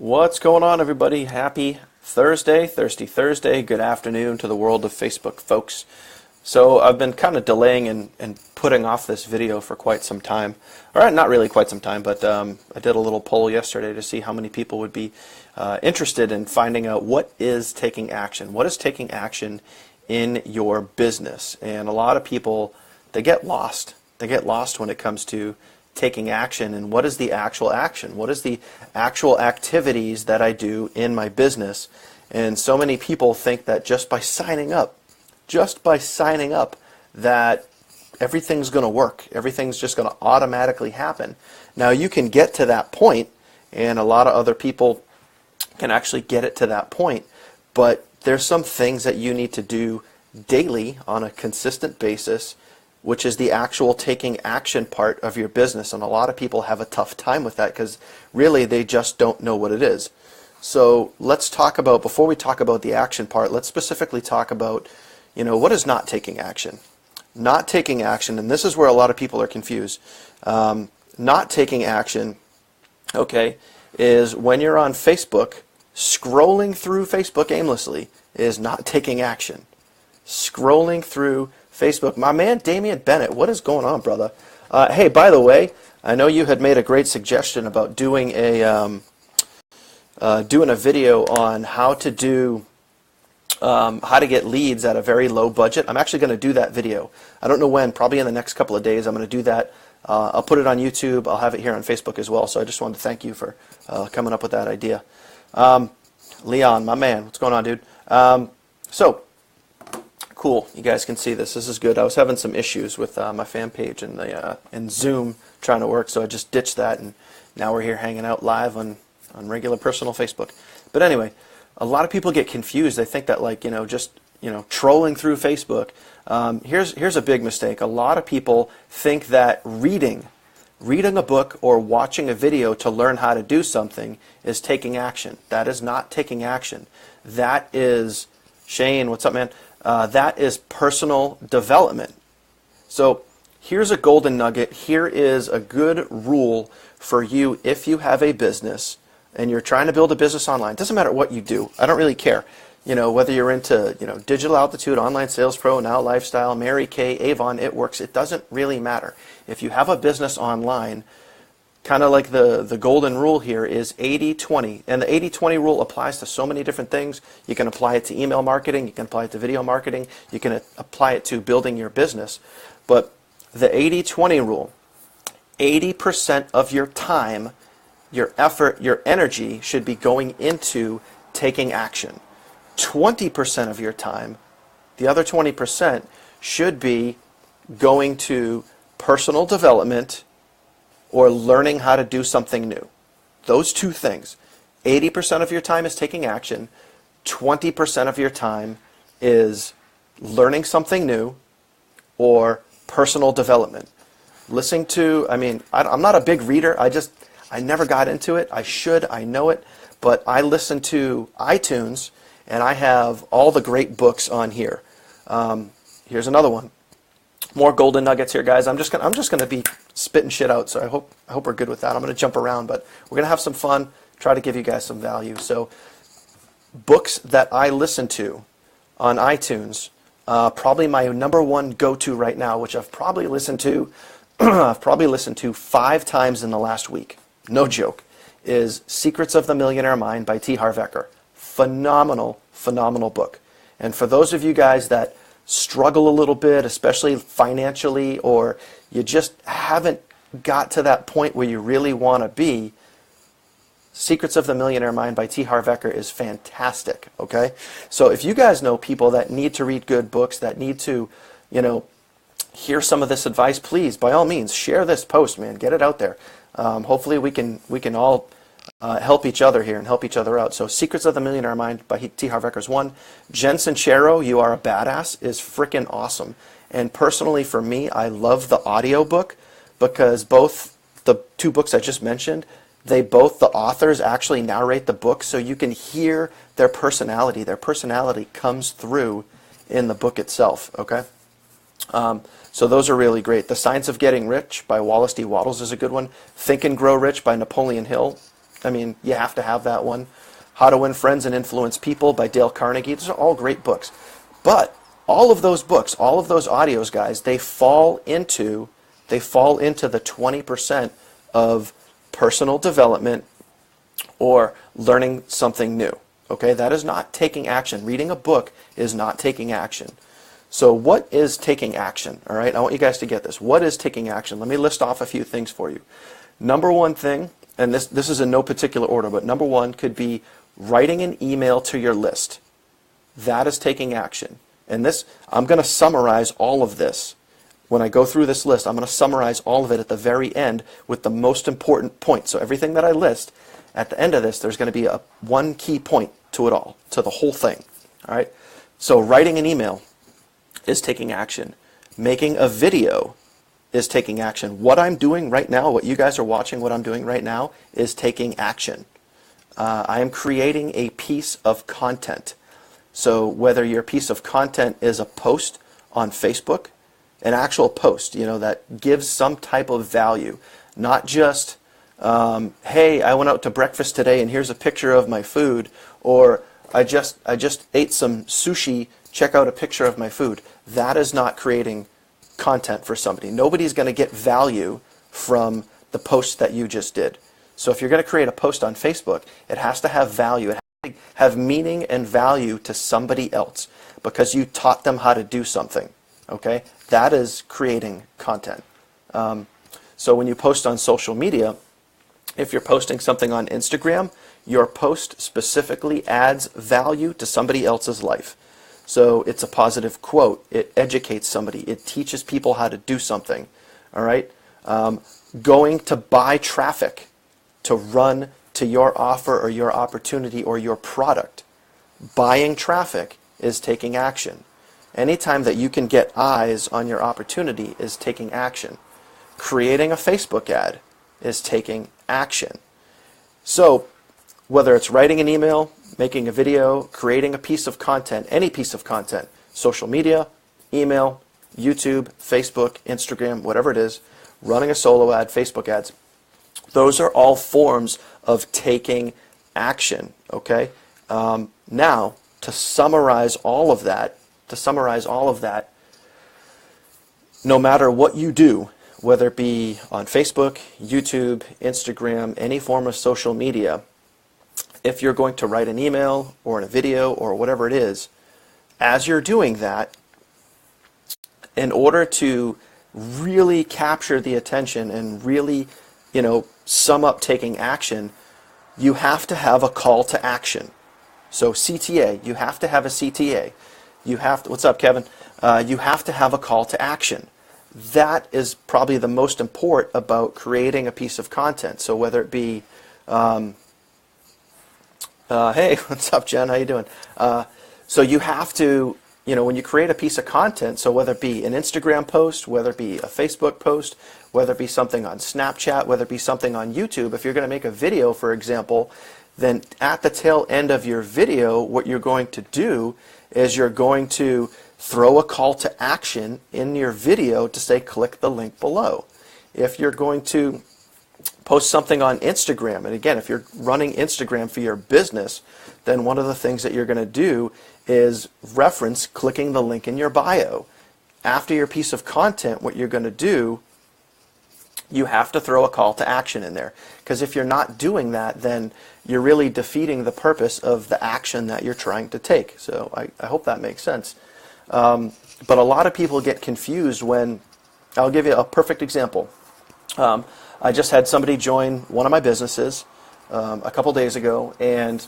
What's going on, everybody? Happy Thursday, Thirsty Thursday. Good afternoon to the world of Facebook, folks. So I've been kind of delaying and putting off this video for quite some time. All right, not really quite some time, but I did a little poll yesterday to see how many people would be interested in finding out what is taking action. What is taking action in your business? And a lot of people, they get lost. They get lost when it comes to taking action. And what is the actual action? What is the actual activities that I do in my business? And so many people think that just by signing up, that everything's going to work. Everything's just going to automatically happen. Now, you can get to that point, and a lot of other people can actually get it to that point, but there's some things that you need to do daily on a consistent basis, which is the actual taking action part of your business. And a lot of people have a tough time with that because really they just don't know what it is. So let's talk about, before we talk about the action part, let's specifically talk about, what is not taking action? Not taking action, and this is where a lot of people are confused. Not taking action, okay, is when you're on Facebook, scrolling through Facebook aimlessly is not taking action. Scrolling through Facebook. My man Damian Bennett, what is going on, brother? Hey, by the way, I know you had made a great suggestion about doing a video on how to do how to get leads at a very low budget. I'm actually going to do that video. I don't know when, probably in the next couple of days. I'm going to do that. I'll put it on YouTube. I'll have it here on Facebook as well. So I just wanted to thank you for coming up with that idea. Leon, my man, what's going on, dude? So cool, you guys can see this. This is good. I was having some issues with my fan page and the and Zoom trying to work, so I just ditched that, and now we're here hanging out live on regular personal Facebook. But anyway, a lot of people get confused. They think that trolling through Facebook. Here's a big mistake. A lot of people think that reading a book or watching a video to learn how to do something is taking action. That is not taking action. That is, Shane, what's up, man? That is personal development. So here's a golden nugget. Here is a good rule for you if you have a business and you're trying to build a business online. It doesn't matter what you do. I don't really care. Whether you're into Digital Altitude, Online Sales Pro, Now Lifestyle, Mary Kay, Avon, It Works. It doesn't really matter. If you have a business online, kind of like the golden rule here is 80-20. And the 80-20 rule applies to so many different things. You can apply it to email marketing. You can apply it to video marketing. You can apply it to building your business. But the 80-20 rule, 80% of your time, your effort, your energy should be going into taking action. 20% of your time, the other 20%, should be going to personal development or learning how to do something new. Those two things. 80% of your time is taking action. 20% of your time is learning something new or personal development. Listening to, I'm not a big reader. I never got into it. I should. I know it. But I listen to iTunes, and I have all the great books on here. Here's another one. More golden nuggets here, guys. I'm just gonna be spitting shit out, so I hope we're good with that. I'm gonna jump around, but we're gonna have some fun. Try to give you guys some value. So, books that I listen to on iTunes, probably my number one go-to right now, which I've probably listened to, 5 times in the last week. No joke. Is Secrets of the Millionaire Mind by T. Harv Eker. Phenomenal, phenomenal book. And for those of you guys that struggle a little bit, especially financially, or you just haven't got to that point where you really want to be, Secrets of the Millionaire Mind by T. Harv Eker is fantastic, okay? So if you guys know people that need to read good books, that need to, hear some of this advice, please, by all means, share this post, man. Get it out there. Hopefully we can all help each other here and help each other out. So Secrets of the Millionaire Mind by T. Harv Eker is one. Jen Sincero, You Are a Badass, is freaking awesome. And personally for me, I love the audio book because both the two books I just mentioned, the authors actually narrate the book, so you can hear their personality. Their personality comes through in the book itself, okay? So those are really great. The Science of Getting Rich by Wallace D. Wattles is a good one. Think and Grow Rich by Napoleon Hill. I mean, you have to have that one. How to Win Friends and Influence People by Dale Carnegie. These are all great books. But all of those books, all of those audios, guys, they fall into the 20% of personal development or learning something new. Okay, that is not taking action. Reading a book is not taking action. So what is taking action? All right, I want you guys to get this. What is taking action? Let me list off a few things for you. Number one thing, and this is in no particular order, but number one could be writing an email to your list. That is taking action. And this, I'm going to summarize all of this. When I go through this list, I'm going to summarize all of it at the very end with the most important points. So everything that I list, at the end of this, there's going to be one key point to it all, to the whole thing. All right. So writing an email is taking action. Making a video is taking action. What I'm doing right now, what you guys are watching, what I'm doing right now is taking action. I am creating a piece of content. So whether your piece of content is a post on Facebook, an actual post, that gives some type of value, not just, hey, I went out to breakfast today and here's a picture of my food, or I just ate some sushi, check out a picture of my food. That is not creating content for somebody. Nobody's going to get value from the post that you just did. So if you're going to create a post on Facebook, it has to have value. It has to have meaning and value to somebody else because you taught them how to do something. Okay? That is creating content. So when you post on social media, if you're posting something on Instagram, your post specifically adds value to somebody else's life. So it's a positive quote. It educates somebody. It teaches people how to do something. All right? Going to buy traffic to run to your offer or your opportunity or your product. Buying traffic is taking action. Anytime that you can get eyes on your opportunity is taking action. Creating a Facebook ad is taking action. So whether it's writing an email, making a video, creating a piece of content, any piece of content, social media, email, YouTube, Facebook, Instagram, whatever it is, running a solo ad, Facebook ads, those are all forms of taking action, okay? Now, to summarize all of that, no matter what you do, whether it be on Facebook, YouTube, Instagram, any form of social media, if you're going to write an email or in a video or whatever it is, as you're doing that, in order to really capture the attention and really, sum up taking action, you have to have a call to action. So CTA, you have to have a CTA. What's up, Kevin? You have to have a call to action. That is probably the most important about creating a piece of content. So whether it be, hey, what's up, Jen? How you doing? So you have to, when you create a piece of content, so whether it be an Instagram post, whether it be a Facebook post, whether it be something on Snapchat, whether it be something on YouTube, if you're going to make a video, for example, then at the tail end of your video, what you're going to do is you're going to throw a call to action in your video to say, click the link below. If you're going to post something on Instagram, and again, if you're running Instagram for your business, then one of the things that you're going to do is reference clicking the link in your bio. After your piece of content, what you're going to do, you have to throw a call to action in there. Because if you're not doing that, then you're really defeating the purpose of the action that you're trying to take. So I hope that makes sense. But a lot of people get confused when, I'll give you a perfect example. I just had somebody join one of my businesses a couple days ago, and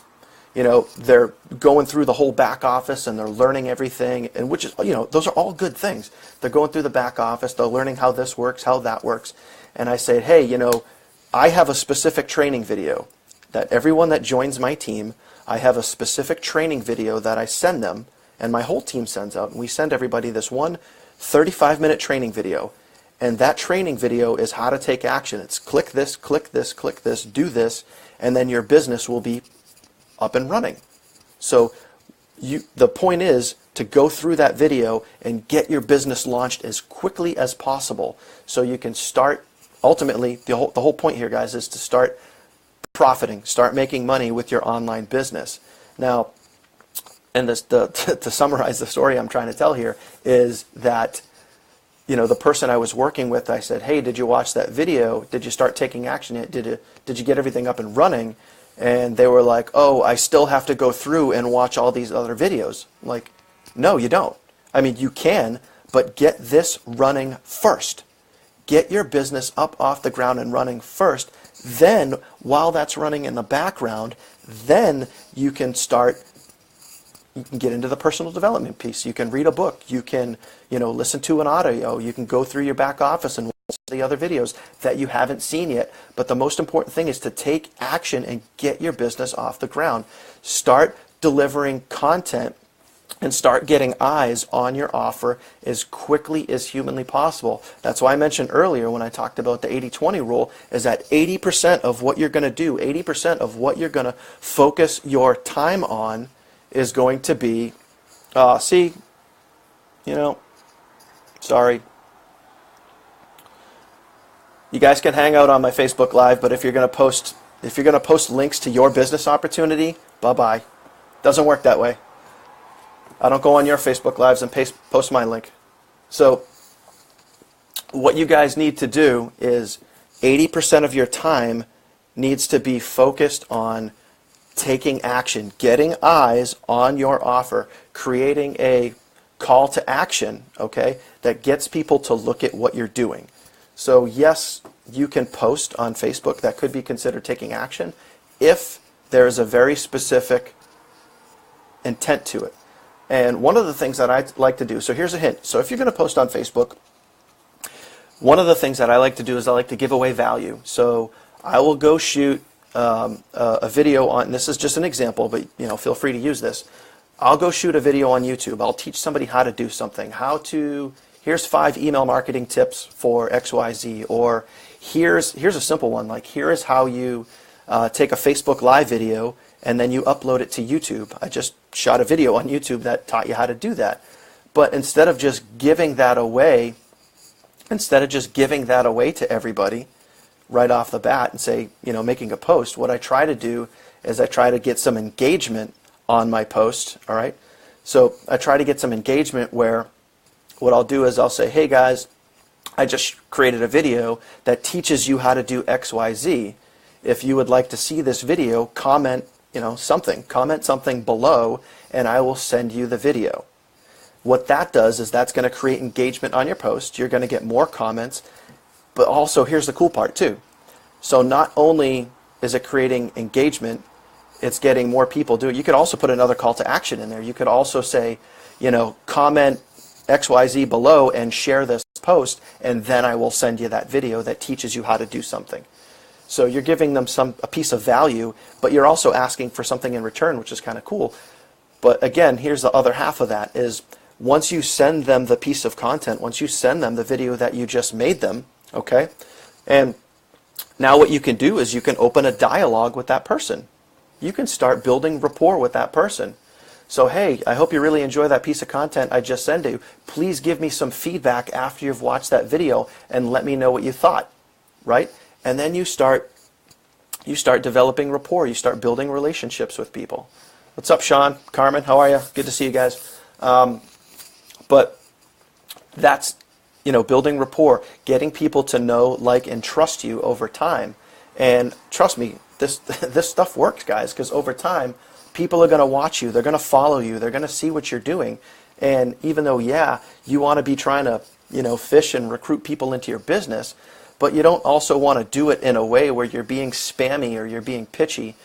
they're going through the whole back office and they're learning everything, and which is, those are all good things. They're going through the back office, they're learning how this works, how that works. And I said, hey, I have a specific training video that everyone that joins my team, I have a specific training video that I send them, and my whole team sends out, and we send everybody this one 35-minute training video. And that training video is how to take action. It's click this, click this, click this, do this, and then your business will be up and running. So the point is to go through that video and get your business launched as quickly as possible so you can start, ultimately, the whole point here, guys, is to start profiting, start making money with your online business. Now, and to summarize the story I'm trying to tell here is that, the person I was working with, I said, hey, did you watch that video? Did you start taking action? Did you get everything up and running? And they were like, oh, I still have to go through and watch all these other videos. I'm like, no, you don't. I mean, you can, but get this running first. Get your business up off the ground and running first. Then, while that's running in the background, then you can get into the personal development piece. You can read a book. You can, listen to an audio. You can go through your back office and watch the other videos that you haven't seen yet. But the most important thing is to take action and get your business off the ground. Start delivering content and start getting eyes on your offer as quickly as humanly possible. That's why I mentioned earlier when I talked about the 80-20 rule, is that 80% of what you're going to do, 80% of what you're going to focus your time on is going to be, sorry. You guys can hang out on my Facebook Live, but if you're going to post links to your business opportunity, bye-bye. Doesn't work that way. I don't go on your Facebook Lives and post my link. So what you guys need to do is 80% of your time needs to be focused on taking action, getting eyes on your offer, creating a call to action, okay, that gets people to look at what you're doing. So yes, you can post on Facebook. That could be considered taking action if there's a very specific intent to it. And one of the things that I like to do, so here's a hint. So if you're going to post on Facebook, one of the things that I like to do is I like to give away value. So I will go shoot a video on, and this is just an example, but feel free to use this. I'll go shoot a video on YouTube. I'll teach somebody how to do something. Here's 5 email marketing tips for XYZ, or here's a simple one, like here is how you take a Facebook Live video and then you upload it to YouTube. I just shot a video on YouTube that taught you how to do that. But instead of just giving that away to everybody right off the bat and say, making a post, what I try to do is I try to get some engagement on my post, all right? So I try to get some engagement where what I'll do is I'll say, hey guys, I just created a video that teaches you how to do XYZ. If you would like to see this video, comment something below and I will send you the video. What that does is that's going to create engagement on your post. You're going to get more comments, but also here's the cool part too. So not only is it creating engagement, it's getting more people do it. You could also put another call to action in there. You could also say, comment XYZ below and share this post, and then I will send you that video that teaches you how to do something. So you're giving them a piece of value, but you're also asking for something in return, which is kind of cool. But again, here's the other half of that is once you send them the piece of content, once you send them the video that you just made them, okay, and now what you can do is you can open a dialogue with that person. You can start building rapport with that person. So, hey, I hope you really enjoy that piece of content I just sent you. Please give me some feedback after you've watched that video and let me know what you thought, right? And then you start developing rapport. You start building relationships with people. What's up, Sean? Carmen, how are you? Good to see you guys. But that's, building rapport, getting people to know, like, and trust you over time. And trust me, this stuff works, guys, because over time, people are going to watch you. They're going to follow you. They're going to see what you're doing. And even though, you want to be trying to, fish and recruit people into your business, but you don't also want to do it in a way where you're being spammy or you're being pitchy.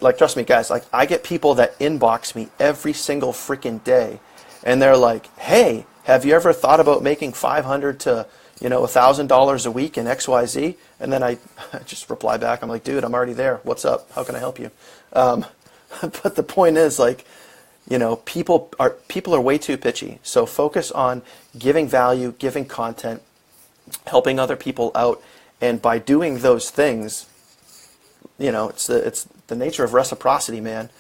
Like, trust me, guys, like, I get people that inbox me every single freaking day, and they're like, hey, have you ever thought about making $500 to, $1,000 a week in XYZ? And then I just reply back, I'm like, dude, I'm already there. What's up? How can I help you? But the point is, like, people are way too pitchy. So focus on giving value, giving content, helping other people out, and by doing those things, it's the nature of reciprocity, man.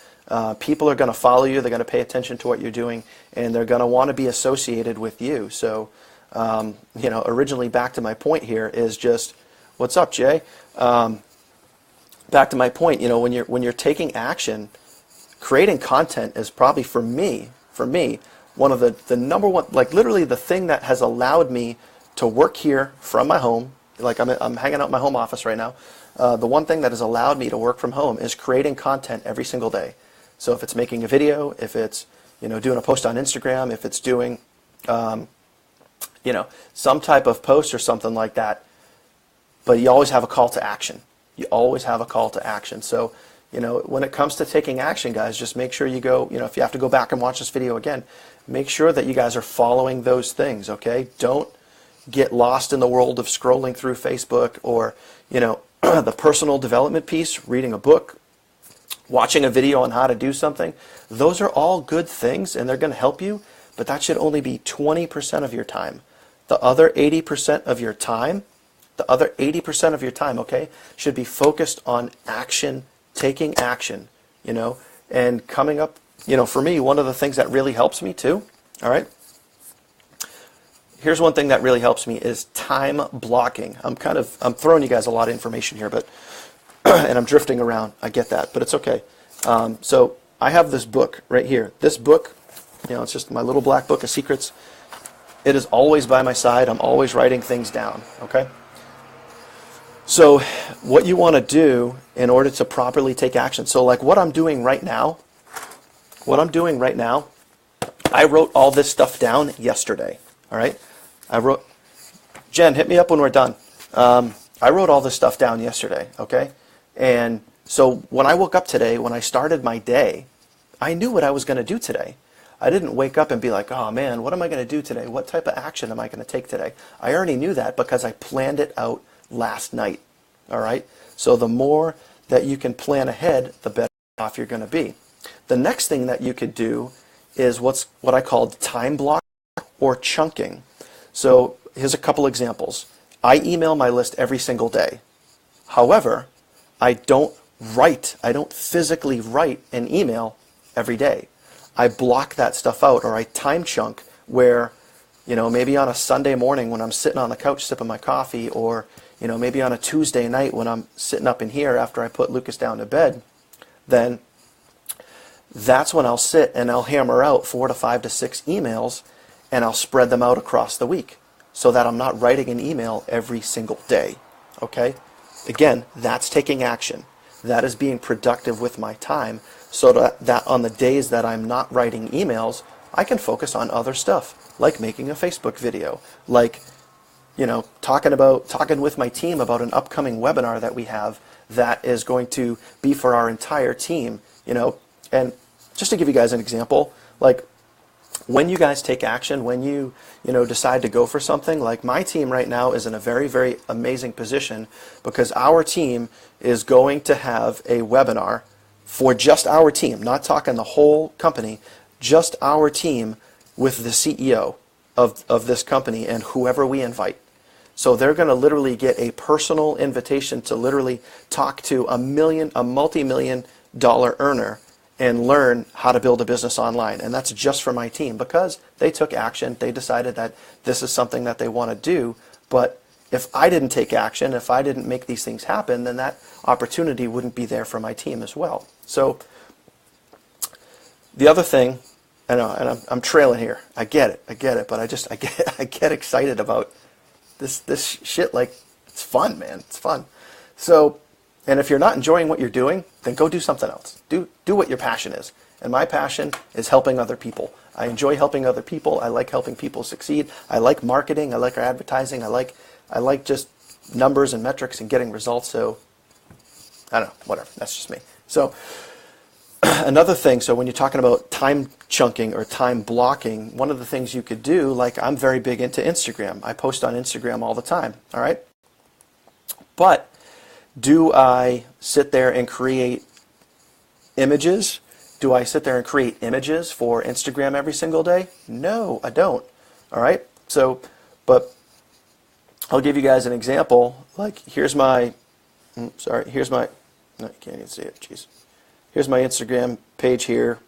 People are going to follow you. They're going to pay attention to what you're doing, and they're going to want to be associated with you. So, originally back to my point here is just, what's up, Jay? back to my point, when you're taking action, creating content is probably for me, one of the number one, like literally the thing that has allowed me to work here from my home. Like I'm hanging out in my home office right now. The one thing that has allowed me to work from home is creating content every single day. So if it's making a video, if it's doing a post on Instagram, if it's doing some type of post or something like that, but you always have a call to action. You always have a call to action. So when it comes to taking action, guys, just make sure you go, if you have to go back and watch this video again, make sure that you guys are following those things, okay? Don't get lost in the world of scrolling through Facebook or, the personal development piece, reading a book, watching a video on how to do something. Those are all good things and they're going to help you, but that should only be 20% of your time. The other 80% of your time, okay, should be focused on action, taking action, and coming up, for me, one of the things that really helps me too, all right? Here's one thing that really helps me is time blocking. I'm throwing you guys a lot of information here, but and I'm drifting around. I get that, but it's okay. So I have this book right here. This book, it's just my little black book of secrets. It is always by my side. I'm always writing things down, okay? So what you want to do in order to properly take action, so like what I'm doing right now, I wrote all this stuff down yesterday, all right? Jen, hit me up when we're done. I wrote all this stuff down yesterday, okay? And so when I woke up today, when I started my day, I knew what I was going to do today. I didn't wake up and be like, oh man, what am I going to do today? What type of action am I going to take today? I already knew that because I planned it out last night, all right? So the more that you can plan ahead, the better off you're going to be. The next thing that you could do is what I call time block or chunking. So here's a couple examples. I email my list every single day. However, I don't physically write an email every day. I block that stuff out, or I time chunk where, maybe on a Sunday morning when I'm sitting on the couch sipping my coffee, or, maybe on a Tuesday night when I'm sitting up in here after I put Lucas down to bed, then that's when I'll sit and I'll hammer out 4 to 5 to 6 emails, and I'll spread them out across the week so that I'm not writing an email every single day, okay? Again, that's taking action. That is being productive with my time so that on the days that I'm not writing emails, I can focus on other stuff, like making a Facebook video, like, talking with my team about an upcoming webinar that we have that is going to be for our entire team, and just to give you guys an example, like, when you guys take action, when you decide to go for something, like my team right now is in a very, very amazing position because our team is going to have a webinar for just our team, not talking the whole company, just our team with the CEO of this company and whoever we invite. So they're going to literally get a personal invitation to literally talk to a multi-million-dollar earner and learn how to build a business online. And that's just for my team because they took action. They decided that this is something that they want to do. But if I didn't take action, if I didn't make these things happen, then that opportunity wouldn't be there for my team as well. So the other thing, I know, and I'm trailing here. I get it, but I get excited about this shit. Like, it's fun, man. It's fun. So, and if you're not enjoying what you're doing, then go do something else. Do what your passion is. And my passion is helping other people. I enjoy helping other people. I like helping people succeed. I like marketing. I like advertising. I like just numbers and metrics and getting results. So, I don't know, whatever. That's just me. So, another thing, so when you're talking about time chunking or time blocking, one of the things you could do, like I'm very big into Instagram. I post on Instagram all the time, all right? But do I sit there and create images? Do I sit there and create images for Instagram every single day? No, I don't. All right? So, but I'll give you guys an example. Like, here's my, no, you can't even see it, jeez. Here's my Instagram page here.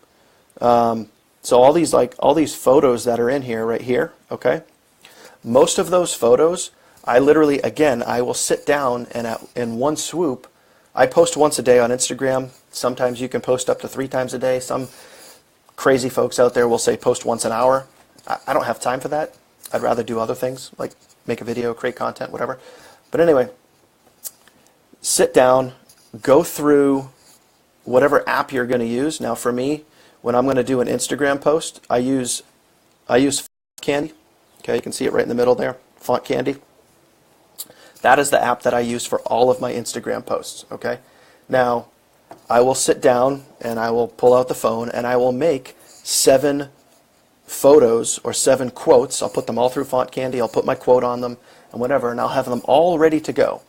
So all these photos that are in here, right here, okay? Most of those photos, I literally, again, I will sit down and in one swoop, I post once a day on Instagram. Sometimes you can post up to 3 times a day. Some crazy folks out there will say post once an hour. I don't have time for that. I'd rather do other things like make a video, create content, whatever. But anyway, sit down, go through whatever app you're going to use. Now for me, when I'm going to do an Instagram post, I use Font Candy. Okay, you can see it right in the middle there, Font Candy. That is the app that I use for all of my Instagram posts. Okay, now I will sit down and I will pull out the phone and I will make 7 photos or 7 quotes. I'll put them all through Font Candy. I'll put my quote on them and whatever, and I'll have them all ready to go.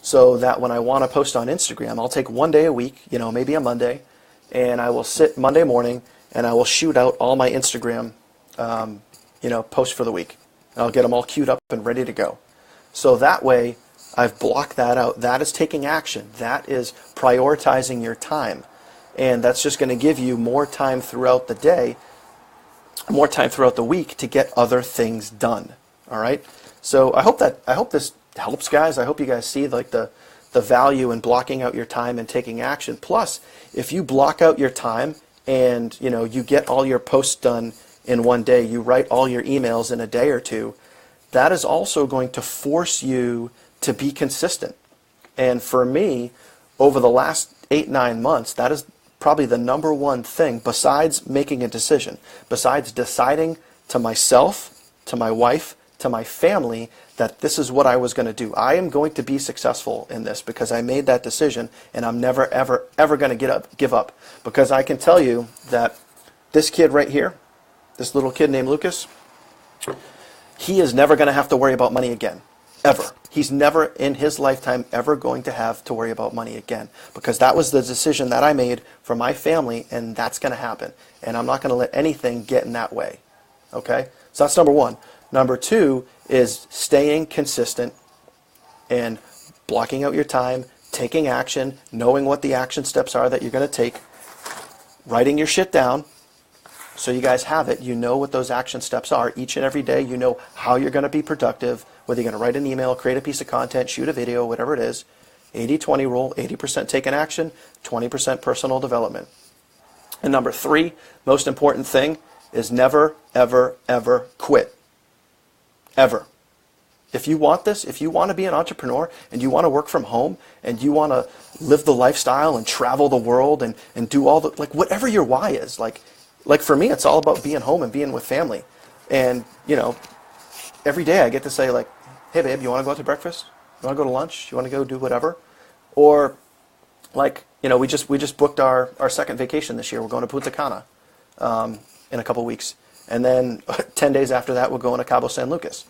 So that when I want to post on Instagram, I'll take one day a week, maybe a Monday, and I will sit Monday morning and I will shoot out all my Instagram, posts for the week. I'll get them all queued up and ready to go. So that way, I've blocked that out. That is taking action. That is prioritizing your time. And that's just going to give you more time throughout the day, more time throughout the week to get other things done. All right? So I hope this helps, guys. I hope you guys see the value in blocking out your time and taking action. Plus, if you block out your time and you get all your posts done in one day, you write all your emails in a day or two, that is also going to force you to be consistent. And for me, over the last 8-9 months, that is probably the number one thing, besides making a decision, besides deciding to myself, to my wife, to my family, that this is what I was going to do. I am going to be successful in this because I made that decision, and I'm never, ever, ever going to give up. Because I can tell you that this kid right here, this little kid named Lucas, he is never going to have to worry about money again, ever. He's never in his lifetime ever going to have to worry about money again, because that was the decision that I made for my family, and that's going to happen. And I'm not going to let anything get in that way. Okay? So that's number one. Number two is staying consistent and blocking out your time, taking action, knowing what the action steps are that you're going to take, writing your shit down. So you guys have it. You know what those action steps are each and every day. You know how you're going to be productive, whether you're going to write an email, create a piece of content, shoot a video, whatever it is. 80-20 rule, 80% taking action, 20% personal development. And number 3, most important thing is never, ever, ever quit. Ever. If you want this, if you want to be an entrepreneur and you want to work from home and you want to live the lifestyle and travel the world and do all the, whatever your why is, like for me, it's all about being home and being with family. And, every day I get to say hey babe, you want to go out to breakfast? You want to go to lunch? You want to go do whatever? Or we just booked our second vacation this year. We're going to Punta Cana in a couple weeks. And then 10 days after that, we're going to Cabo San Lucas.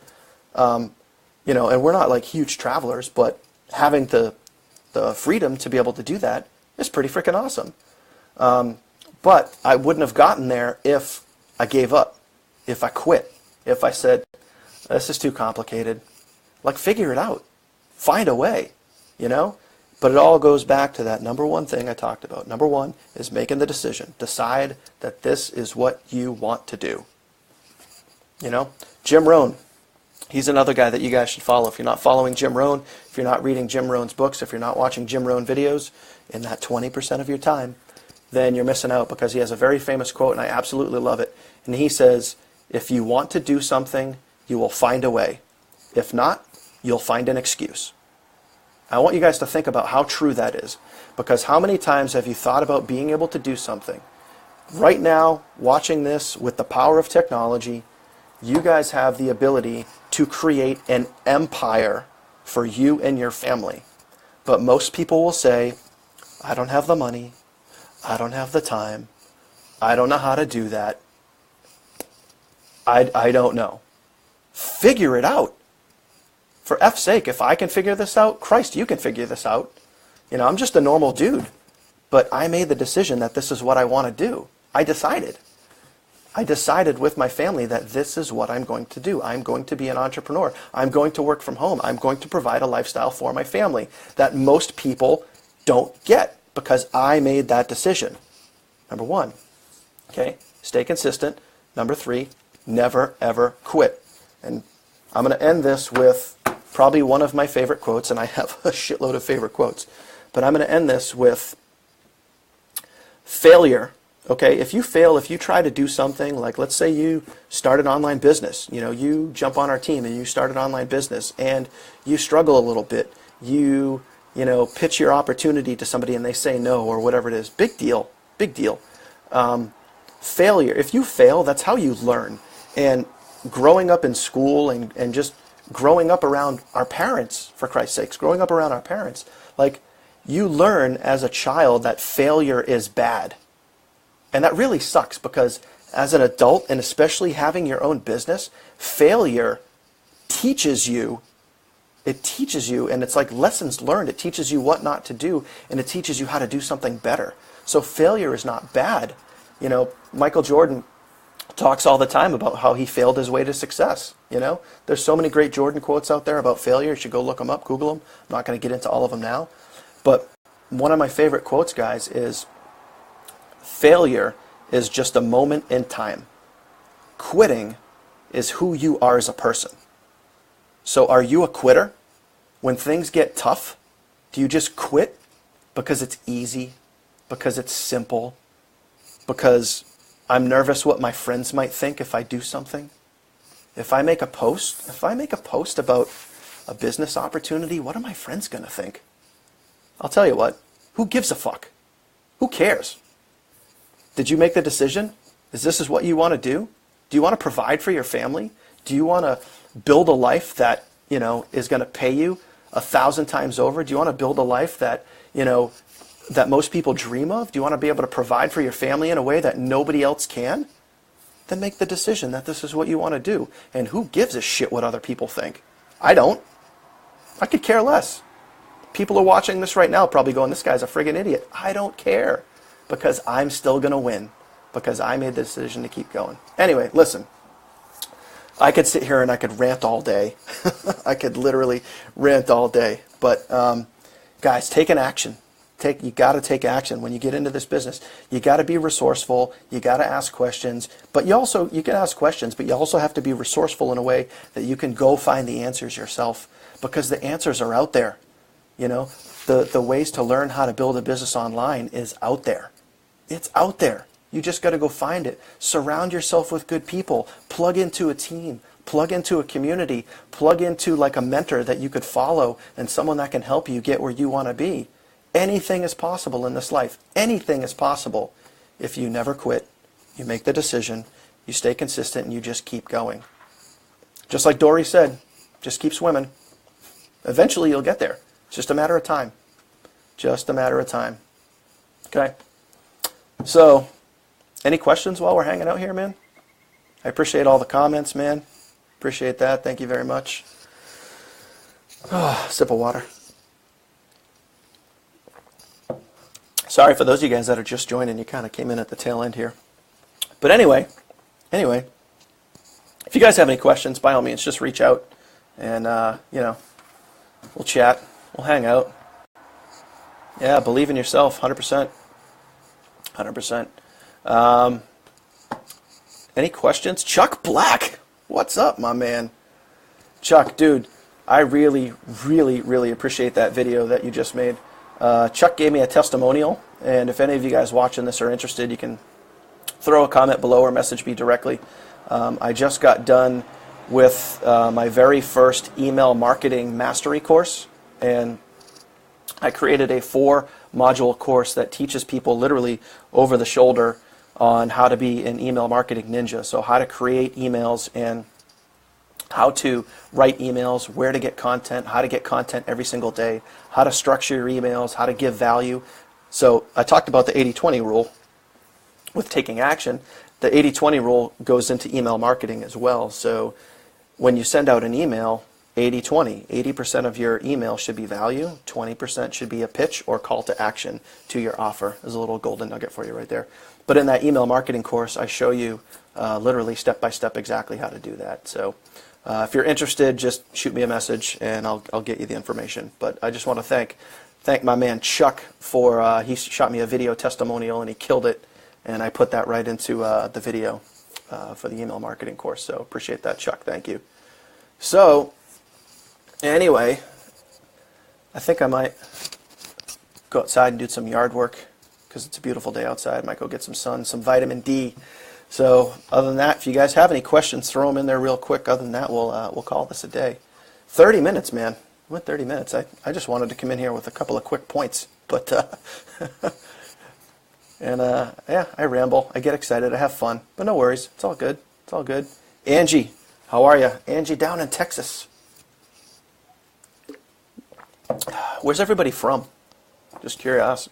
And we're not huge travelers, but having the freedom to be able to do that is pretty freaking awesome. But I wouldn't have gotten there if I gave up, if I quit, if I said, this is too complicated. Figure it out. Find a way, But it all goes back to that number one thing I talked about. Number 1 is making the decision. Decide that this is what you want to do. Jim Rohn, he's another guy that you guys should follow. If you're not following Jim Rohn, if you're not reading Jim Rohn's books, if you're not watching Jim Rohn videos in that 20% of your time, then you're missing out, because he has a very famous quote, and I absolutely love it. And he says, if you want to do something, you will find a way. If not, you'll find an excuse. I want you guys to think about how true that is, because how many times have you thought about being able to do something? Right now, watching this with the power of technology, you guys have the ability to create an empire for you and your family. But most people will say, I don't have the money. I don't have the time. I don't know how to do that. I don't know. Figure it out. For F's sake, if I can figure this out, Christ, you can figure this out. I'm just a normal dude. But I made the decision that this is what I want to do. I decided with my family that this is what I'm going to do. I'm going to be an entrepreneur. I'm going to work from home. I'm going to provide a lifestyle for my family that most people don't get, because I made that decision. Number 1, okay, stay consistent. Number 3, never, ever quit. And I'm going to end this with probably one of my favorite quotes, and I have a shitload of favorite quotes. But I'm going to end this with failure. Okay, if you fail, if you try to do something like, let's say you start an online business, you jump on our team and you start an online business and you struggle a little bit, you pitch your opportunity to somebody and they say no or whatever it is, big deal, big deal. Failure, if you fail, that's how you learn. And growing up in school and just growing up around our parents, for Christ's sakes, growing up around our parents, like, you learn as a child that failure is bad. And that really sucks, because as an adult, and especially having your own business, failure teaches you. It teaches you, and it's like lessons learned. It teaches you what not to do, and it teaches you how to do something better. So failure is not bad. Michael Jordan talks all the time about how he failed his way to success. There's so many great Jordan quotes out there about failure. You should go look them up, Google them. I'm not going to get into all of them now. But one of my favorite quotes, guys, is failure is just a moment in time. Quitting is who you are as a person. So are you a quitter? When things get tough, do you just quit because it's easy, because it's simple, because I'm nervous what my friends might think if I do something? If I make a post about a business opportunity, what are my friends going to think? I'll tell you what, who gives a fuck? Who cares? Did you make the decision? Is this what you want to do? Do you want to provide for your family? Do you want to build a life that, is going to pay you 1,000 times over? Do you want to build a life that, that most people dream of? Do you want to be able to provide for your family in a way that nobody else can? Then make the decision that this is what you want to do. And who gives a shit what other people think? I don't. I could care less. People are watching this right now probably going, this guy's a friggin' idiot. I don't care, because I'm still going to win, because I made the decision to keep going. Anyway, listen, I could sit here and I could rant all day. I could literally rant all day. But guys, take an action. You got to take action when you get into this business. You got to be resourceful. You got to ask questions. But you can ask questions, but you also have to be resourceful in a way that you can go find the answers yourself, because the answers are out there. The ways to learn how to build a business online is out there. It's out there. You just got to go find it. Surround yourself with good people. Plug into a team. Plug into a community. Plug into like a mentor that you could follow and someone that can help you get where you want to be. Anything is possible in this life. Anything is possible if you never quit. You make the decision. You stay consistent and you just keep going. Just like Dory said, just keep swimming. Eventually you'll get there. It's just a matter of time. Just a matter of time. Okay? So, any questions while we're hanging out here, man? I appreciate all the comments, man. Appreciate that. Thank you very much. Sip of water. Sorry for those of you guys that are just joining. You kind of came in at the tail end here. But anyway, if you guys have any questions, by all means, just reach out and, we'll chat. We'll hang out. Yeah, believe in yourself, 100%. 100%. Any questions? Chuck Black, what's up, my man? Chuck, dude, I really, really, really appreciate that video that you just made. Chuck gave me a testimonial, and if any of you guys watching this are interested, you can throw a comment below or message me directly. I just got done with my very first email marketing mastery course, and I created a 4-module course that teaches people literally over the shoulder on how to be an email marketing ninja. So how to create emails and how to write emails, where to get content, how to get content every single day, how to structure your emails, how to give value. So I talked about the 80-20 rule with taking action. The 80-20 rule goes into email marketing as well. So when you send out an email, 80-20, 80% of your email should be value, 20% should be a pitch or call to action to your offer. There's a little golden nugget for you right there. But in that email marketing course, I show you literally step-by-step exactly how to do that. So if you're interested, just shoot me a message and I'll get you the information. But I just want to thank my man Chuck for, he shot me a video testimonial and he killed it. And I put that right into the video for the email marketing course. So appreciate that, Chuck. Thank you. So anyway, I think I might go outside and do some yard work because it's a beautiful day outside. Might go get some sun, some vitamin D. So other than that, if you guys have any questions, throw them in there real quick. Other than that, we'll call this a day. 30 minutes, man. I went 30 minutes. I just wanted to come in here with a couple of quick points, but yeah, I ramble. I get excited. I have fun, but no worries. It's all good. It's all good. Angie, how are you? Angie down in Texas. Where's everybody from? Just curious.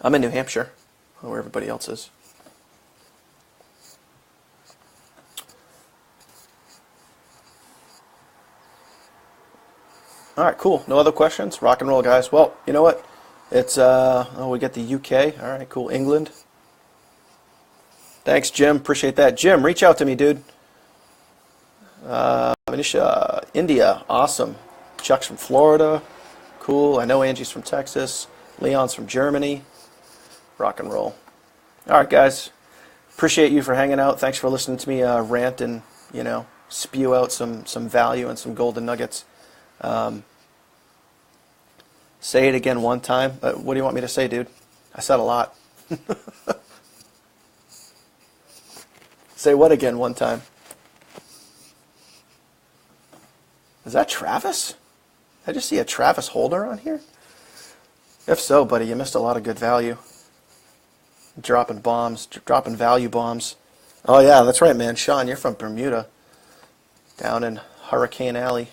I'm in New Hampshire, where everybody else is. All right, cool. No other questions? Rock and roll, guys. Well, you know what? It's, we got the UK. All right, cool. England. Thanks, Jim. Appreciate that. Jim, reach out to me, dude. Manisha, India. Awesome. Chuck's from Florida. Cool. I know Angie's from Texas. Leon's from Germany. Rock and roll. All right, guys. Appreciate you for hanging out. Thanks for listening to me rant and, spew out some value and some golden nuggets. Say it again one time. What do you want me to say, dude? I said a lot. Say what again one time? Is that Travis? Did I just see a Travis Holder on here? If so, buddy, you missed a lot of good value. Dropping bombs, dropping value bombs. Oh yeah, that's right, man. Sean, you're from Bermuda. Down in Hurricane Alley.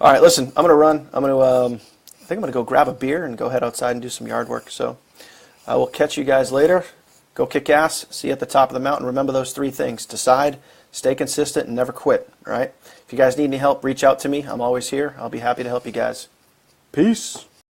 All right, listen, I'm going to run. I think I'm going to go grab a beer and go head outside and do some yard work. So I will catch you guys later. Go kick ass. See you at the top of the mountain. Remember those 3 things. Decide, stay consistent, and never quit. All right? If you guys need any help, reach out to me. I'm always here. I'll be happy to help you guys. Peace.